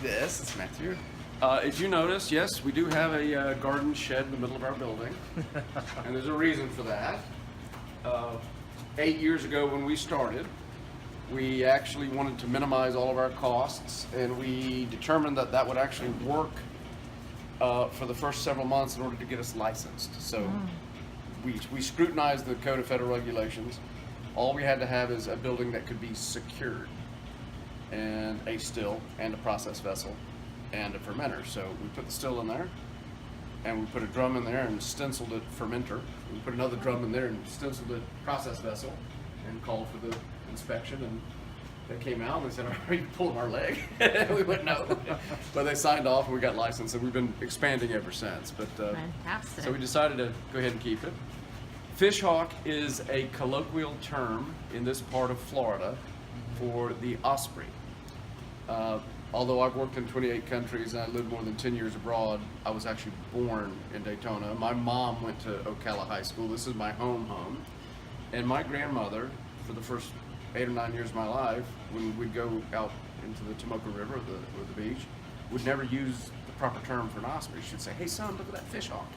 this. It's Matthew. As you notice, yes, we do have a garden shed in the middle of our building, and there's a reason for that. 8 years ago when we started, we actually wanted to minimize all of our costs, and we determined that that would actually work for the first several months in order to get us licensed. So we scrutinized the Code of Federal Regulations. All we had to have is a building that could be secured, and a still, and a process vessel, and a fermenter. So we put the still in there, and we put a drum in there and stenciled it fermenter. We put another drum in there and stenciled it process vessel, and called for the inspection, and they came out and they said, "Are you pulling our leg?" We went, "No," but they signed off and we got licensed, and we've been expanding ever since. But Fantastic. so we decided to go ahead and keep it. Fishhawk is a colloquial term in this part of Florida for the osprey. Although I've worked in 28 countries and I lived more than 10 years abroad, I was actually born in Daytona. My mom went to Ocala High School. This is my home. And my grandmother, for the first 8 or 9 years of my life, when we'd go out into the Tomoka River or the beach, would never use the proper term for an osprey. She'd say, "Hey son, look at that fishhawk."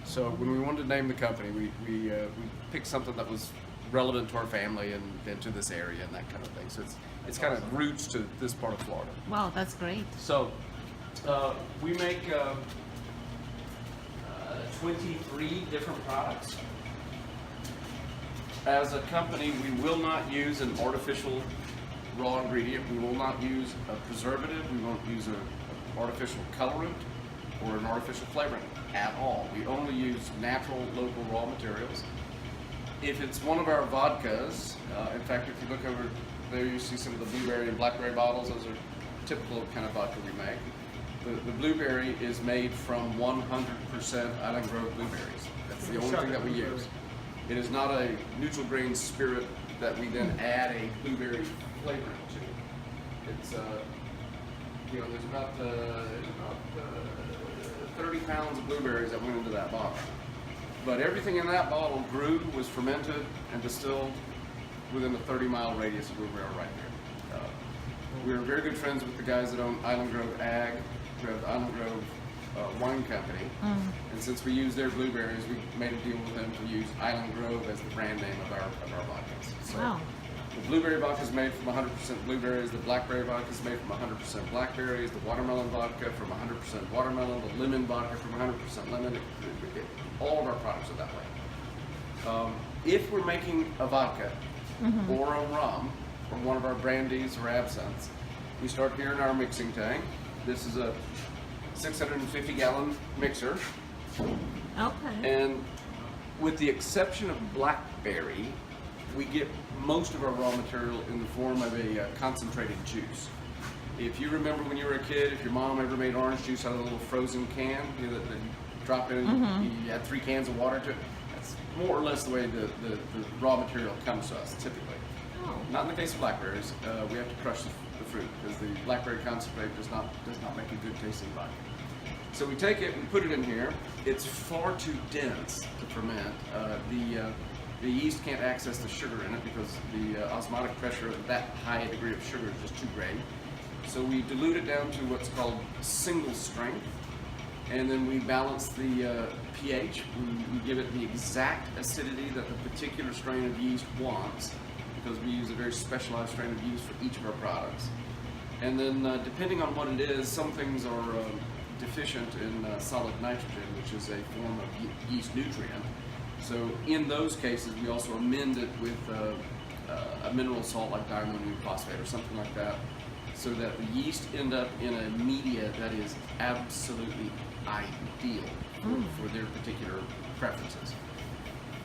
So when we wanted to name the company, we picked something that was relevant to our family and to this area and that kind of thing. So it's kind of roots to this part of Florida. Wow, that's great. So we make 23 different products. As a company, we will not use an artificial raw ingredient. We will not use a preservative. We won't use an artificial colorant or an artificial flavoring at all. We only use natural, local raw materials. If it's one of our vodkas, in fact, if you look over there, you see some of the blueberry and blackberry bottles. Those are typical kind of vodka we make. The blueberry is made from 100% Island Grove blueberries. That's the only thing that we use. It is not a neutral grain spirit that we then add a blueberry flavoring to. It's there's about 30 pounds of blueberries that went into that bottle. But everything in that bottle grew, was fermented, and distilled within a 30-mile radius of where we are right here. We're very good friends with the guys that own Island Grove Ag. We have the Island Grove Wine Company. And since we use their blueberries, we made a deal with them to use Island Grove as the brand name of our vodkas. So Wow. the blueberry vodka is made from 100% blueberries. The blackberry vodka is made from 100% blackberries. The watermelon vodka from 100% watermelon. The lemon vodka from 100% lemon. All of our products are that way. If we're making a vodka or a rum from one of our brandies or absinthes, we start here in our mixing tank. This is a 650-gallon mixer. Okay. And with the exception of blackberry, we get most of our raw material in the form of a concentrated juice. If you remember when you were a kid, if your mom ever made orange juice out of a little frozen can, that you drop in, you add 3 cans of water to it, that's more or less the way the raw material comes to us, typically. Oh. Not in the case of blackberries. We have to crush the fruit because the blackberry concentrate does not make a good tasting vodka. So we take it, we put it in here. It's far too dense to ferment. The yeast can't access the sugar in it because the osmotic pressure of that high a degree of sugar is just too great. So we dilute it down to what's called single strength, and then we balance the pH. We give it the exact acidity that the particular strain of yeast wants, because we use a very specialized strain of yeast for each of our products. And then depending on what it is, some things are deficient in solid nitrogen, which is a form of yeast nutrient. So in those cases, we also amend it with a mineral salt like diammonium phosphate or something like that, so that the yeast end up in a media that is absolutely ideal for their particular preferences.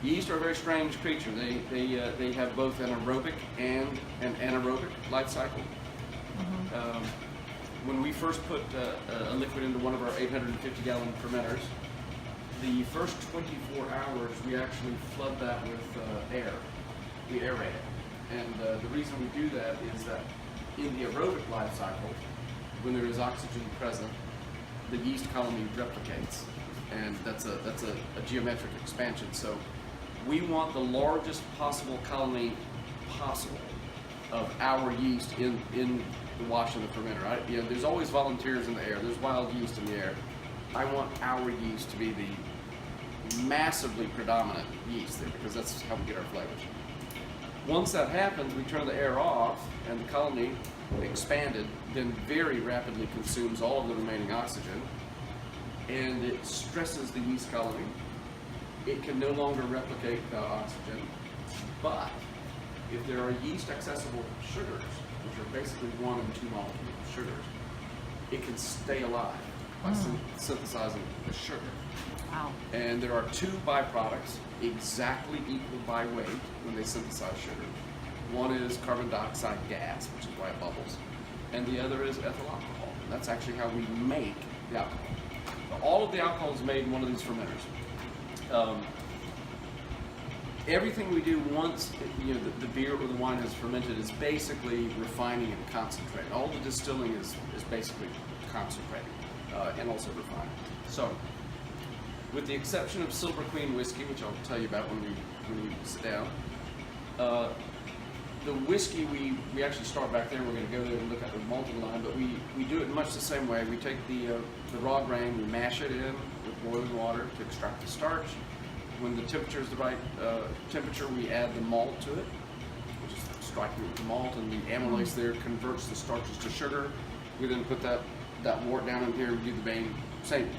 Yeast are a very strange creature. They have both an aerobic and an anaerobic life cycle. When we first put a liquid into one of our 850-gallon fermenters, the first 24 hours we actually flood that with air. We aerate it. And the reason we do that is that in the aerobic life cycle, when there is oxygen present, the yeast colony replicates, and that's a geometric expansion. So we want the largest possible colony possible of our yeast in the wash and the fermenter. There's always volunteers in the air. There's wild yeast in the air. I want our yeast to be the massively predominant yeast there, because that's how we get our flavors. Once that happens, we turn the air off, and the colony, expanded, then very rapidly consumes all of the remaining oxygen, and it stresses the yeast colony. It can no longer replicate the oxygen, but if there are yeast accessible sugars, which are basically 1 and 2 molecule sugars, it can stay alive by synthesizing the sugar. Wow. And there are 2 byproducts exactly equal by weight when they synthesize sugar. One is carbon dioxide gas, which is why it bubbles, and the other is ethyl alcohol. And that's actually how we make the alcohol. So all of the alcohol is made in one of these fermenters. Everything we do once the beer or the wine has fermented is basically refining and concentrating. All the distilling is basically concentrating and also refining. So, with the exception of Silver Queen whiskey, which I'll tell you about when we sit down, the whiskey we actually start back there. We're going to go there and look at the malting line, but we do it in much the same way. We take the raw grain, we mash it in with boiling water to extract the starch. When the temperature is the right temperature, we add the malt to it, which is striking with the malt, and the amylase there converts the starches to sugar. We then put that wort down in here. We do the same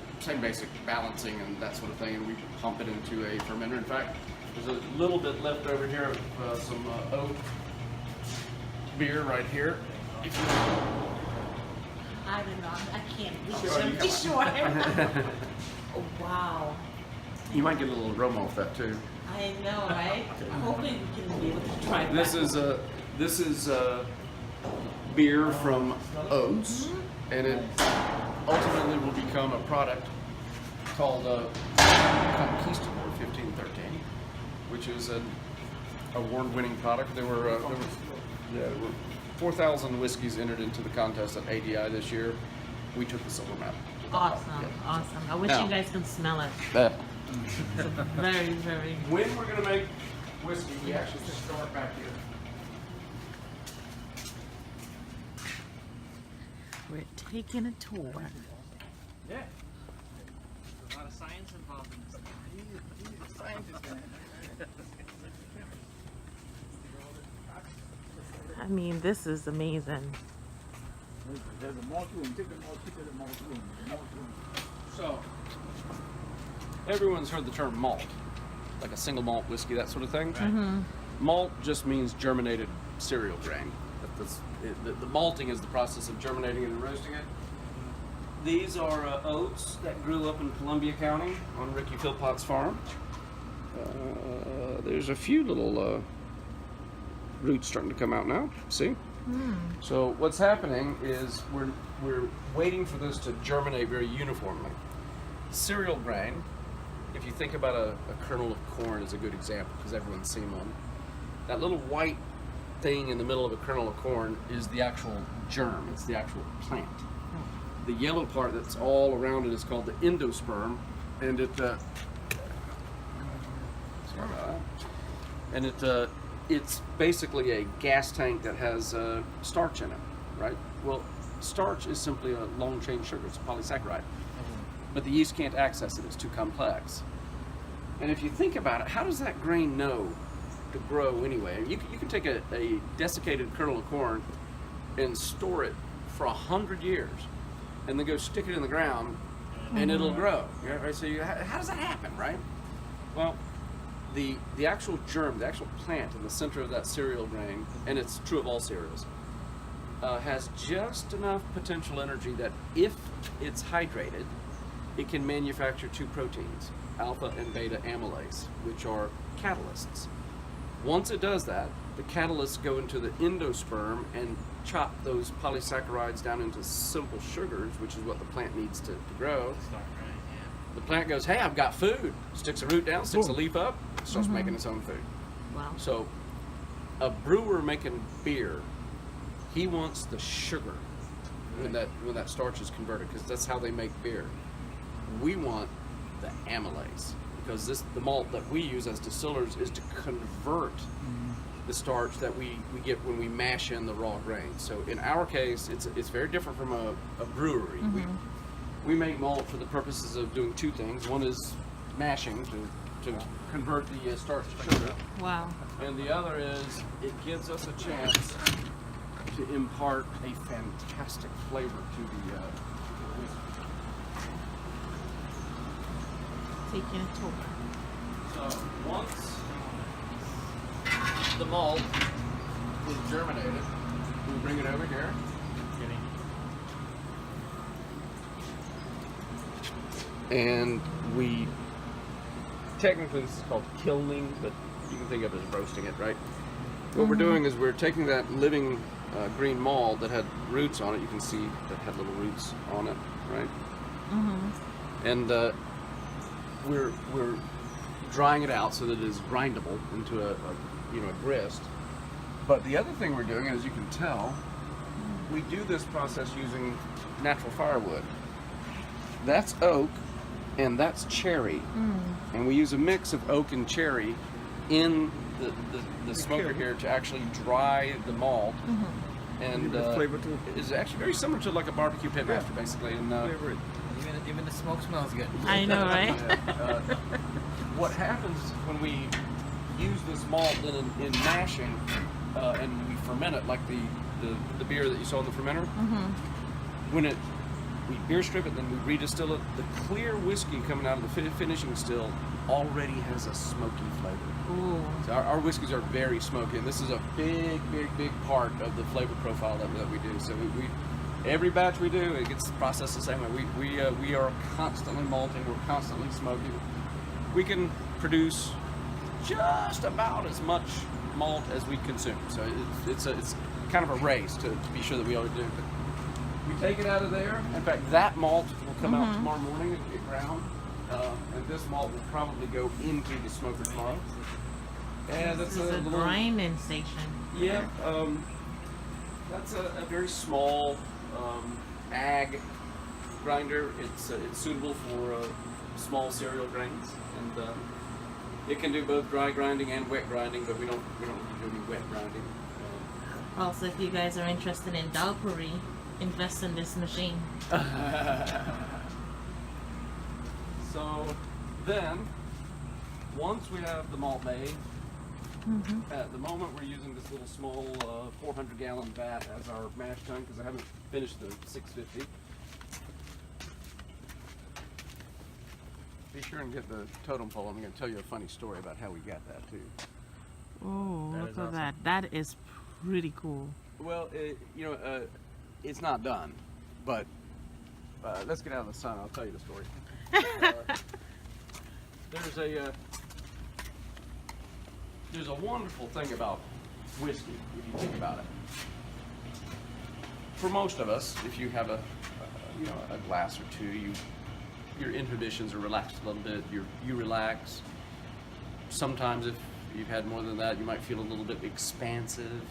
basic balancing and that sort of thing, and we pump it into a fermenter. In fact, there's a little bit left over here of some oak beer right here. I don't know. I can't reach Sure, you them. come Sure. Oh, wow. You might get a little aroma off that too. I know, right? Hopefully we can be able to try that. This is beer from oats, and it ultimately will become a product called Conquistador 1513, which is an award-winning product. There were 4,000 whiskeys entered into the contest at ADI this year. We took the silver medal. Awesome, Yeah. awesome. I wish Now- you guys could smell it. It's very, very. When we're going to make whiskey, we actually start back here. We're taking a tour. Yeah. There's a lot of science involved in this. He's a scientist, man. I mean, this is amazing. There's a malt room. Take the malt, keep it in the malt room. The malt room. So, everyone's heard the term malt, like a single malt whiskey, that sort of thing. Malt just means germinated cereal grain. The malting is the process of germinating it and roasting it. These are oats that grew up in Columbia County on Ricky Philpott's farm. There's a few little roots starting to come out now. See? So what's happening is we're waiting for this to germinate very uniformly. Cereal grain, if you think about a kernel of corn is a good example because everyone's seen one. That little white thing in the middle of a kernel of corn is the actual germ. It's the actual plant. The yellow part that's all around it is called the endosperm, and it's basically a gas tank that has starch in it, right? Well, starch is simply a long chain sugar. It's a polysaccharide, but the yeast can't access it. It's too complex. And if you think about it, how does that grain know to grow anyway? You can take a desiccated kernel of corn and store it for 100 years, and then go stick it in the ground, and it'll grow. Yeah, right? So how does that happen, right? Well, the actual germ, the actual plant in the center of that cereal grain, and it's true of all cereals, has just enough potential energy that if it's hydrated, it can manufacture 2 proteins, alpha and beta amylase, which are catalysts. Once it does that, the catalysts go into the endosperm and chop those polysaccharides down into simple sugars, which is what the plant needs to grow. The plant goes, hey, I've got food. Sticks a root down, sticks a leaf up, starts making its own food. Wow. So a brewer making beer, he wants the sugar when that starch is converted, because that's how they make beer. We want the amylase, because the malt that we use as distillers is to convert the starch that we get when we mash in the raw grains. So in our case, it's very different from a brewery. We make malt for the purposes of doing two things. One is mashing to convert the starch to sugar. Wow. And the other is it gives us a chance to impart a fantastic flavor to the whiskey. Taking a tour. So once the malt is germinated, we bring it over here. And we, technically this is called kilning, but you can think of it as roasting it, right? What we're doing is we're taking that living green malt that had roots on it. You can see that had little roots on it, right? And we're drying it out so that it is grindable into a grist. But the other thing we're doing, as you can tell, we do this process using natural firewood. That's oak and that's cherry. And we use a mix of oak and cherry in the smoker here to actually dry the malt. And flavor too. it's actually very similar to like a barbecue pit master, basically. And Even the smoke smells good. I know, right? what happens when we use this malt in mashing and we ferment it, like the beer that you saw in the fermenter, when we beer strip it, then we redistill it, the clear whiskey coming out of the finishing still already has a smoky flavor. Ooh. So our whiskeys are very smoky, and this is a big part of the flavor profile that we do. So we every batch we do, it gets processed the same way. We are constantly malting, we're constantly smoking. We can produce just about as much malt as we consume. So it's kind of a race to be sure that we always do. But we take it out of there. In fact, that malt will come out tomorrow morning and get ground. And this malt will probably go into the smoker tomorrow. And that's This is a little grinding station. yeah. That's a very small ag grinder. It's suitable for small cereal grains, and it can do both dry grinding and wet grinding. But we don't really do any wet grinding. Also, if you guys are interested in Dalpuri, invest in this machine. So then, once we have the malt made, at the moment we're using this little small 400-gallon vat as our mash tun because I haven't finished the 650. Be sure and get the totem pole. I'm going to tell you a funny story about how we got that too. Oh, That look is at awesome. that. That is pretty cool. Well, it's not done, but let's get out of the sun. I'll tell you the story. There's a wonderful thing about whiskey, if you think about it. For most of us, if you have a glass or two, your inhibitions are relaxed a little bit. You relax. Sometimes, if you've had more than that, you might feel a little bit expansive.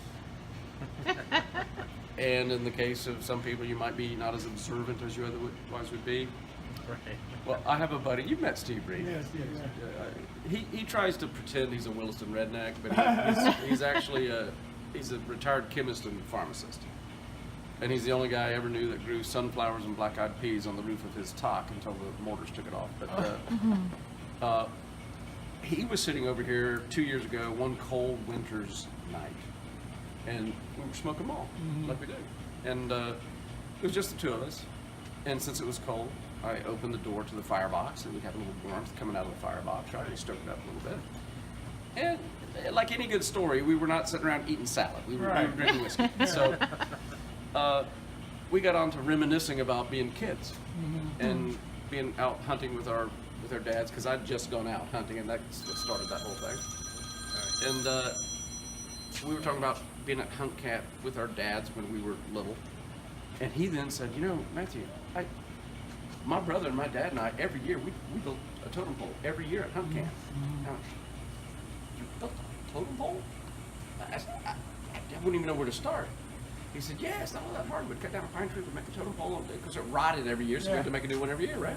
And in the case of some people, you might be not as observant as you otherwise would be. Right. Well, I have a buddy. You've met Steve Reed. Yes. He tries to pretend he's a Williston redneck, but he's actually he's a retired chemist and pharmacist. And he's the only guy I ever knew that grew sunflowers and black-eyed peas on the roof of his talk until the mortars took it off. But he was sitting over here 2 years ago, one cold winter's night, and we were smoking malt, like we do. And it was just the two of us. And since it was cold, I opened the door to the firebox, and we had a little warmth coming out of the firebox. Tried to stoke it up a little bit. And like any good story, we were not sitting around eating salad. We were drinking whiskey. So we got on to reminiscing about being kids and being out hunting with our dads, because I'd just gone out hunting, and that's what started that whole thing. And we were talking about being at hunt camp with our dads when we were little. And he then said, Matthew, my brother and my dad and I, every year, we built a totem pole every year at hunt camp. Now, you built a totem pole? I wouldn't even know where to start. He said, yeah, it's not all that hard. We'd cut down a pine tree, we'd make a totem pole, because it rotted every year, so we had to make a new one every year, right?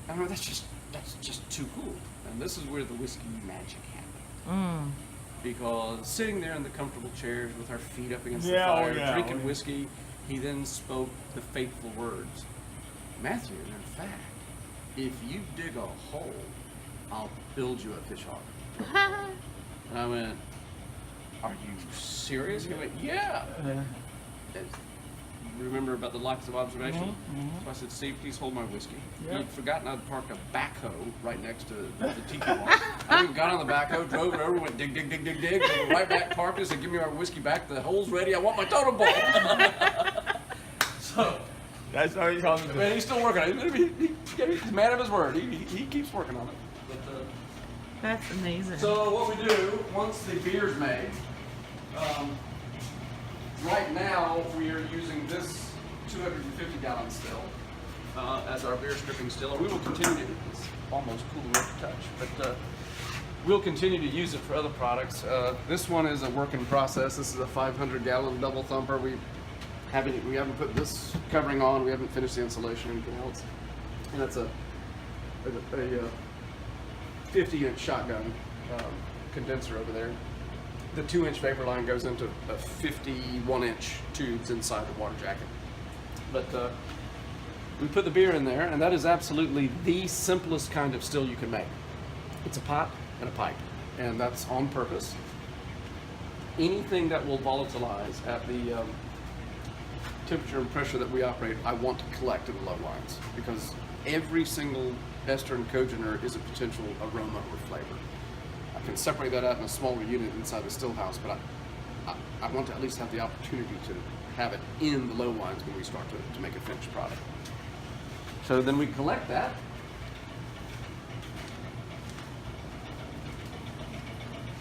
I mean, that's just too cool. And this is where the whiskey magic happened. because sitting there in the comfortable chairs with our feet up against Yeah, the oh, fire, yeah, drinking oh, yeah. whiskey, he then spoke the fateful words, Matthew, in fact, if you dig a hole, I'll build you a Fishhawk. And I went, are you serious? He went, yeah. Remember about the lights of observation? So I said, Steve, please hold my whiskey. Yeah. He'd forgotten I'd parked a backhoe right next to the tiki bar. I even got on the backhoe, drove it over, went dig, dig, dig, dig, dig, drove right back, parked it, said, give me our whiskey back. The hole's ready. I want my totem pole. So, That's how you call him. man, he's still working on it. He's a man of his word. He keeps working on it. But, That's amazing. so what we do, once the beer's made, right now we are using this 250-gallon still as our beer stripping still, and we will continue to, it's almost cool enough to touch, but we'll continue to use it for other products. This one is a work in process. This is a 500-gallon double thumper. We haven't put this covering on. We haven't finished the insulation or anything else. And that's a 50-inch shotgun condenser over there. The 2-inch vapor line goes into a 51-inch tubes inside the water jacket. But we put the beer in there, and that is absolutely the simplest kind of still you can make. It's a pot and a pipe, and that's on purpose. Anything that will volatilize at the temperature and pressure that we operate, I want to collect in the low lines, because every single ester and cogener is a potential aroma or flavor. I can separate that out in a smaller unit inside the still house, but I want to at least have the opportunity to have it in the low lines when we start to make a finished product. So then we collect that.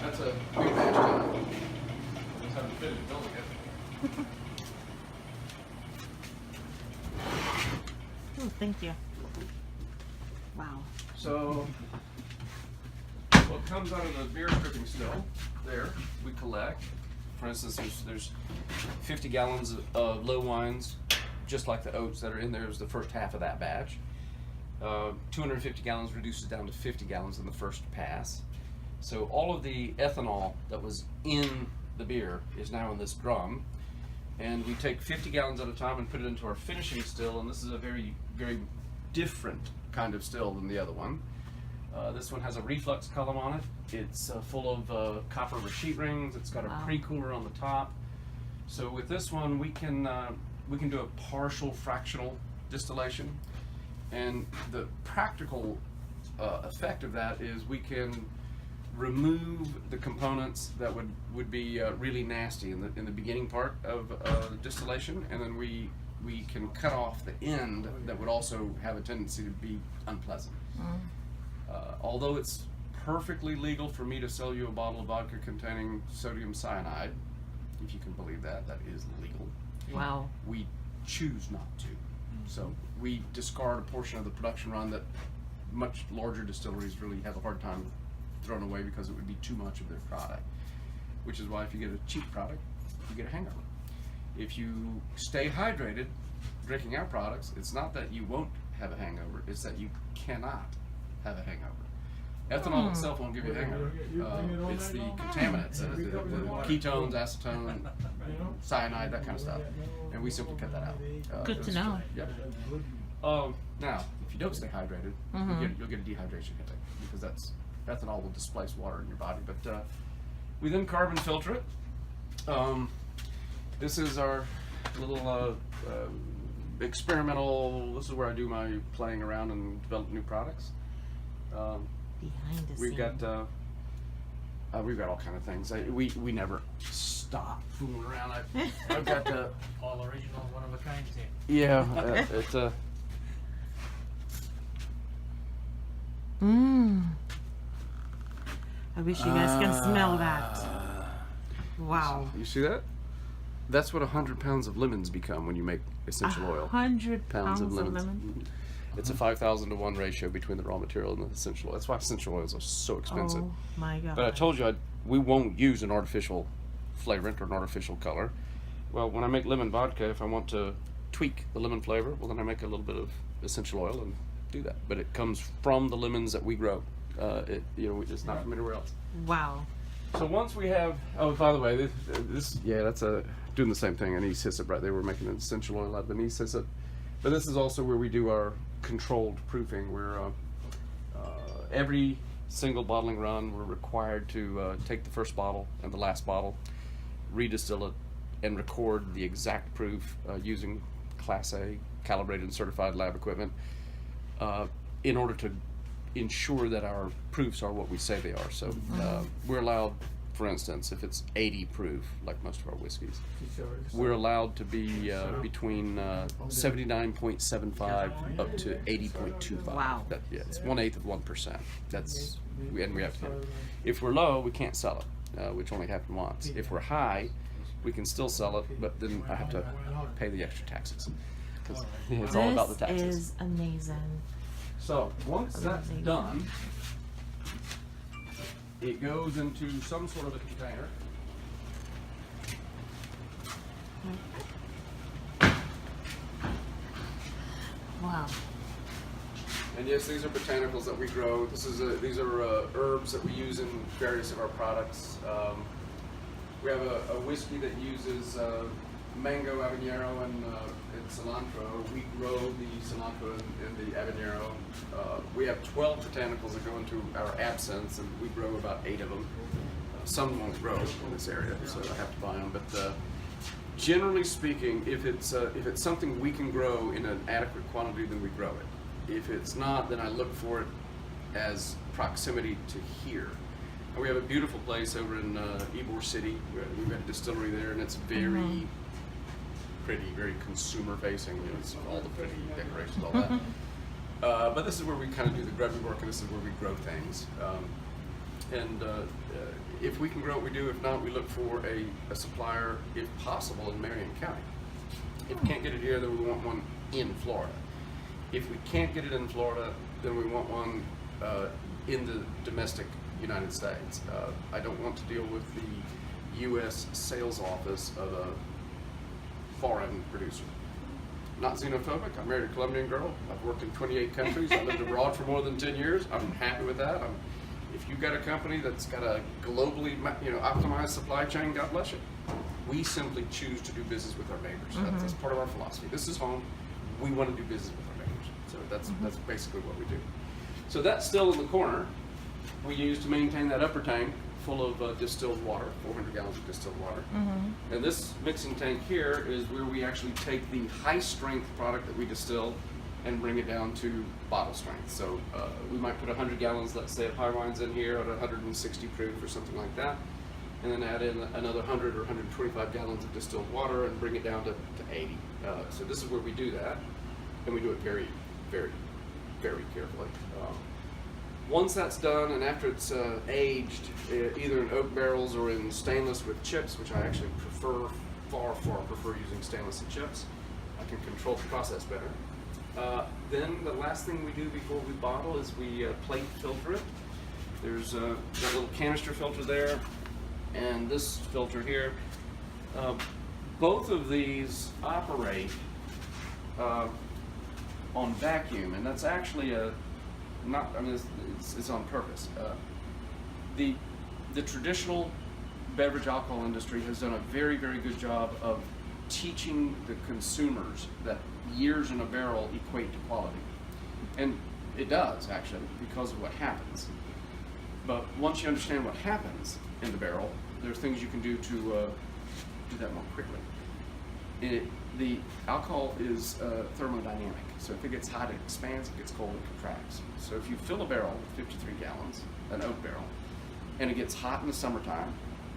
That's a big batch done. Just haven't finished building it. Oh, thank you. Wow. So what comes out of the beer stripping still, there, we collect. For instance, there's 50 gallons of low wines, just like the oats that are in there is the first half of that batch. 250 gallons reduces down to 50 gallons in the first pass. So all of the ethanol that was in the beer is now in this drum. And we take 50 gallons at a time and put it into our finishing still, and this is a very, very different kind of still than the other one. This one has a reflux column on it. It's full of copper sheet rings. It's got a pre-cooler on the top. So with this one, we can do a partial fractional distillation, and the practical effect of that is we can remove the components that would be really nasty in the beginning part of distillation, and then we can cut off the end that would also have a tendency to be unpleasant. Although it's perfectly legal for me to sell you a bottle of vodka containing sodium cyanide, if you can believe that, that is legal. Wow. We choose not to. So we discard a portion of the production run that much larger distilleries really have a hard time throwing away because it would be too much of their product. Which is why if you get a cheap product, you get a hangover. If you stay hydrated drinking our products, it's not that you won't have a hangover, it's that you cannot have a hangover. Ethanol itself won't give you a hangover. It's the contaminants, the ketones, acetone, cyanide, that kind of stuff. And we simply cut that out. Good to know. Yep. Now, if you don't stay hydrated, you'll get a dehydration headache, because ethanol will displace water in your body. But we then carbon filter it. This is our little experimental. This is where I do my playing around and develop new products. Behind the We've got all kind of things. We never stop fooling around. I've got All original, one of a kind thing. yeah. It's I wish you guys can smell that. Wow. You see that? That's what 100 pounds of lemons become when you make essential oil. 100 pounds of lemons. Mhm. It's a 5,000 to 1 ratio between the raw material and the essential oil. That's why essential oils are so expensive. Oh my god. But I told you we won't use an artificial flavorant or an artificial color. Well, when I make lemon vodka, if I want to tweak the lemon flavor, well, then I make a little bit of essential oil and do that. But it comes from the lemons that we grow. It's not from anywhere else. Wow. So once we have, oh, by the way, this yeah, that's doing the same thing, anise hyssop, right? They were making an essential oil out of anise hyssop. But this is also where we do our controlled proofing, where every single bottling run, we're required to take the first bottle and the last bottle, redistill it, and record the exact proof using Class A calibrated and certified lab equipment in order to ensure that our proofs are what we say they are. So we're allowed, for instance, if it's 80 proof, like most of our whiskeys, we're allowed to be between 79.75 up to 80.25. Wow. Yeah, it's 1/8 of 1%. That's, and we have to. If we're low, we can't sell it, which only happened once. If we're high, we can still sell it, but then I have to pay the extra taxes. 'Cause it's all about the taxes. This is amazing. So once that's done, it goes into some sort of a container. Wow. And yes, these are botanicals that we grow. These are herbs that we use in various of our products. We have a whiskey that uses mango, habanero, and cilantro. We grow the cilantro and the habanero. We have 12 botanicals that go into our absinthe, and we grow about 8 of them. Some won't grow in this area, so I have to buy them. But generally speaking, if it's something we can grow in an adequate quantity, then we grow it. If it's not, then I look for it as proximity to here. And we have a beautiful place over in Ybor City. We've got a distillery there, and it's very pretty, very consumer facing. You know, it's all the pretty decorations, all that. But this is where we kind of do the grubby work, and this is where we grow things. If we can grow it, we do. If not, we look for a supplier, if possible, in Marion County. If we can't get it here, then we want one in Florida. If we can't get it in Florida, then we want one in the domestic United States. I don't want to deal with the U.S. sales office of a foreign producer. Not xenophobic. I married a Colombian girl. I've worked in 28 countries. I lived abroad for more than 10 years. I'm happy with that. If you've got a company that's got a globally, optimized supply chain, God bless you. We simply choose to do business with our neighbors. That's part of our philosophy. This is home. We want to do business with our neighbors. So that's basically what we do. So that's still in the corner. We use to maintain that upper tank full of distilled water, 400 gallons of distilled water. And this mixing tank here is where we actually take the high strength product that we distill and bring it down to bottle strength. So we might put 100 gallons, let's say, of high wines in here at 160 proof or something like that, and then add in another 100 or 125 gallons of distilled water and bring it down to 80. So this is where we do that, and we do it very, very, very carefully. Once that's done, and after it's aged, either in oak barrels or in stainless with chips, which I actually prefer, far prefer using stainless and chips. I can control the process better. Then the last thing we do before we bottle is we plate filter it. There's that little canister filter there, and this filter here. Both of these operate on vacuum, and that's actually it's on purpose. The traditional beverage alcohol industry has done a very, very good job of teaching the consumers that years in a barrel equate to quality. And it does, actually, because of what happens. But once you understand what happens in the barrel, there's things you can do to do that more quickly. The alcohol is thermodynamic. So if it gets hot, it expands, it gets cold, it contracts. So if you fill a barrel with 53 gallons, an oak barrel, and it gets hot in the summertime,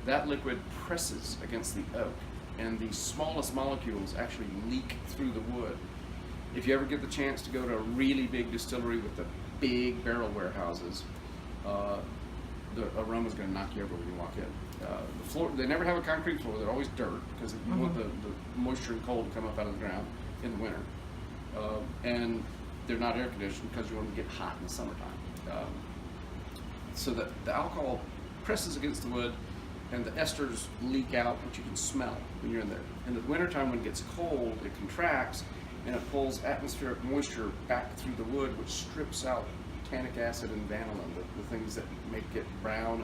that liquid presses against the oak, and the smallest molecules actually leak through the wood. If you ever get the chance to go to a really big distillery with the big barrel warehouses, the aroma is going to knock you over when you walk in. The floor, they never have a concrete floor, they're always dirt, because you want the moisture and cold to come up out of the ground in the winter. And they're not air conditioned because you want to get hot in the summertime. So that the alcohol presses against the wood, and the esters leak out, which you can smell when you're in there. In the wintertime, when it gets cold, it contracts, and it pulls atmospheric moisture back through the wood, which strips out tannic acid and vanillin, the things that make it brown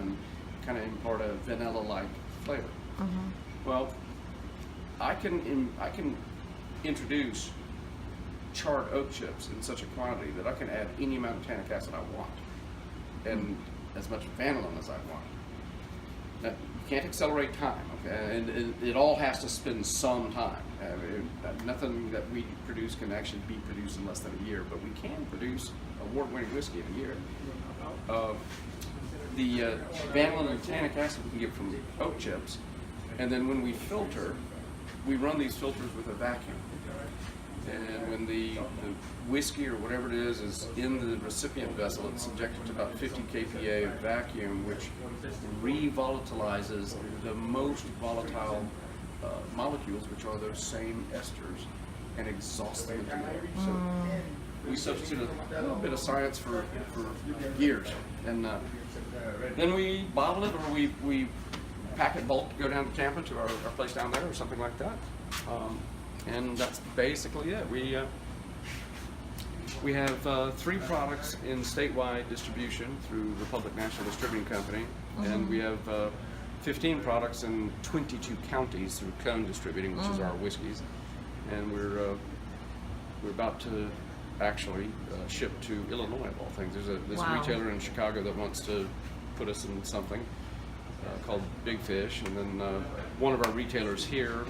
kind of impart a vanilla-like flavor. Mm-hmm. Well, I can introduce charred oak chips in such a quantity that I can add any amount of tannic acid I want, and as much vanillin as I want. Now, you can't accelerate time, okay? And it all has to spend some time. Nothing that we produce can actually be produced in less than a year, but we can produce award-winning whiskey in a year. The vanillin and tannic acid we can get from oak chips, and then when we filter, we run these filters with a vacuum. And when the whiskey or whatever it is in the recipient vessel, it's subjected to about 50 kPa of vacuum, which revolatilizes the most volatile molecules, which are those same esters, and exhausts them into air. So we substitute a little bit of science for years, and then we bottle it, or we pack it bulk to go down to Tampa to our place down there, or something like that. And that's basically it. We have 3 products in statewide distribution through Republic National Distributing Company, and we have 15 products in 22 counties through Cone Distributing, which is our whiskeys, and we're about to actually ship to Illinois of all things. There's this retailer in Chicago that wants to put us in something called Big Fish, and then one of our retailers here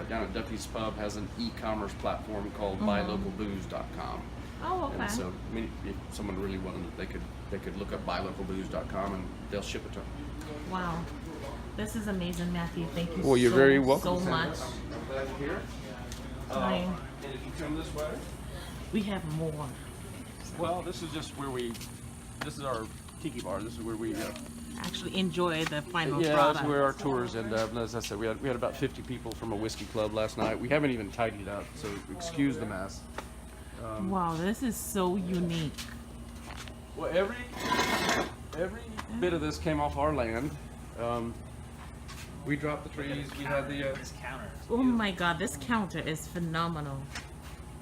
down at Duffy's Pub has an e-commerce platform called buylocalbooze.com. Oh, okay. And so if someone really wanted it, they could look up buylocalbooze.com and they'll ship it to them. Wow. This is amazing, Matthew. Thank you Well, you're very welcome. so much. I'm glad you're here. Fine. And if you come this way, We have more. well, this is just where this is our tiki bar. This is where we Actually enjoy the final yeah, product. that's where our tours end up. And as I said, we had about 50 people from a whiskey club last night. We haven't even tidied up, so excuse the mess. Wow, this is so unique. Well, every bit of this came off our land. We dropped the trees. We had the This counter. Oh my god, this counter is phenomenal.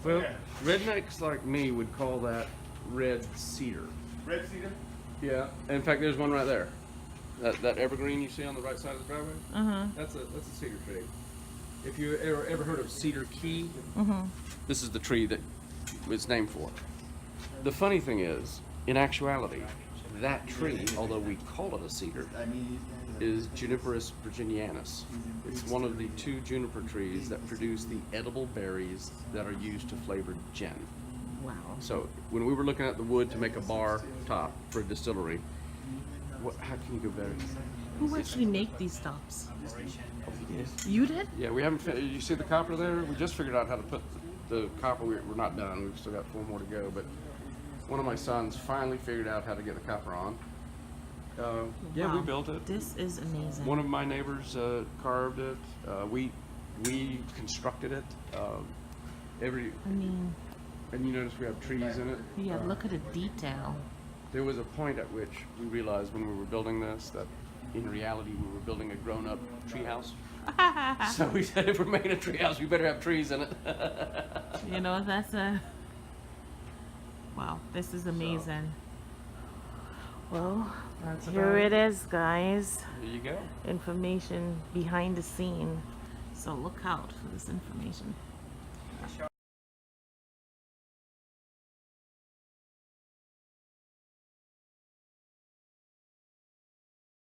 well, rednecks like me would call that red cedar. Red cedar? Yeah. In fact, there's one right there. That evergreen you see on the right side of the driveway. Uh-huh. That's a cedar tree. If you ever heard of Cedar Key, Uh-huh. this is the tree that it's named for. The funny thing is, in actuality, that tree, although we call it a cedar, is Juniperus virginianus. It's one of the 2 juniper trees that produce the edible berries that are used to flavor gin. Wow. So when we were looking at the wood to make a bar top for a distillery, how can you go better? Who actually make these stops? Oh, we did. You did? Yeah, we haven't. You see the copper there? We just figured out how to put the copper. We're not done. We've still got 4 more to go. But one of my sons finally figured out how to get the copper on. Yeah, Wow. we built it. This is amazing. One of my neighbors carved it. We constructed it. I mean, And you notice we have trees in it. yeah, look at the detail. There was a point at which we realized when we were building this that in reality we were building a grown-up treehouse. So we said if we're making a treehouse, we better have trees in it. You know, that's wow, this is amazing. Well, That's here about it is, guys. There you go. Information behind the scene. So look out for this information.